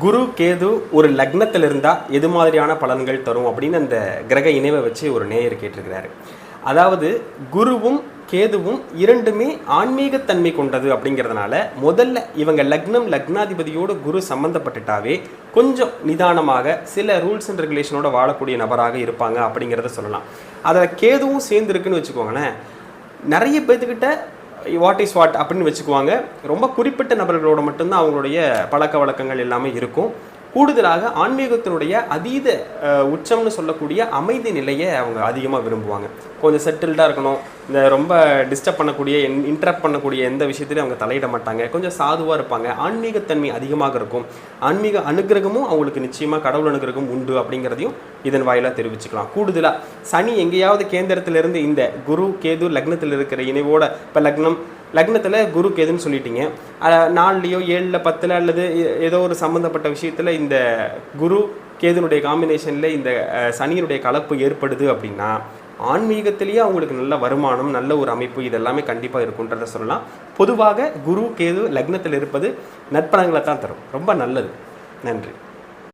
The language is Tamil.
குரு கேது ஒரு லக்னத்தில் இருந்தால் எது மாதிரியான பலன்கள் தரும் அப்படின்னு அந்த கிரக இணைவை வச்சு ஒரு நேயர் கேட்டிருக்கிறாரு. அதாவது குருவும் கேதுவும் இரண்டுமே ஆன்மீகத்தன்மை கொண்டது அப்படிங்கிறதுனால முதல்ல இவங்க லக்னாதிபதியோடு குரு சம்மந்தப்பட்டுட்டாவே கொஞ்சம் நிதானமாக சில ரூல்ஸ் அண்ட் ரெகுலேஷனோட வாழக்கூடிய நபராக இருப்பாங்க அப்படிங்கிறத சொல்லலாம். அதில் கேதுவும் சேர்ந்துருக்குன்னு வச்சுக்கோங்களேன், நிறைய பேர்த்துக்கிட்ட வாட் இஸ் வாட் அப்படின்னு வச்சுக்குவாங்க. ரொம்ப குறிப்பிட்ட நபர்களோட மட்டும்தான் அவங்களுடைய பழக்க வழக்கங்கள் எல்லாமே இருக்கும். கூடுதலாக ஆன்மீகத்தினுடைய அதீத உச்சம்னு சொல்லக்கூடிய அமைதி நிலையை அவங்க அதிகமாக விரும்புவாங்க. கொஞ்சம் செட்டில்டாக இருக்கணும், இந்த ரொம்ப டிஸ்டர்ப் பண்ணக்கூடிய இன்டரப்ட் பண்ணக்கூடிய எந்த விஷயத்துலையும் அவங்க தலையிட மாட்டாங்க, கொஞ்சம் சாதுவாக இருப்பாங்க, ஆன்மீகத்தன்மை அதிகமாக இருக்கும், ஆன்மீக அனுகிரகமும் அவங்களுக்கு நிச்சயமாக கடவுள் அனுகிரகம் உண்டு அப்படிங்கிறதையும் இதன் வாயிலாக தெரிவிச்சுக்கலாம். கூடுதலாக சனி எங்கேயாவது கேந்திரத்திலிருந்து இந்த குரு கேது லக்னத்தில் இருக்கிற இணைவோட, இப்போ லக்னத்தில் குரு கேதுன்னு சொல்லிட்டீங்க, 4லையோ 7ல் 10ல் அல்லது ஏதோ ஒரு சம்மந்தப்பட்ட விஷயத்தில் இந்த குரு கேதுனுடைய காம்பினேஷனில் இந்த சனியினுடைய கலப்பு ஏற்படுது அப்படின்னா ஆன்மீகத்திலேயே அவங்களுக்கு நல்ல வருமானம், நல்ல ஒரு அமைப்பு இதெல்லாமே கண்டிப்பாக இருக்குன்றதை சொல்லலாம். பொதுவாக குரு கேது லக்னத்தில் இருப்பது நற்பலன்களை தான் தரும். ரொம்ப நல்லது. நன்றி.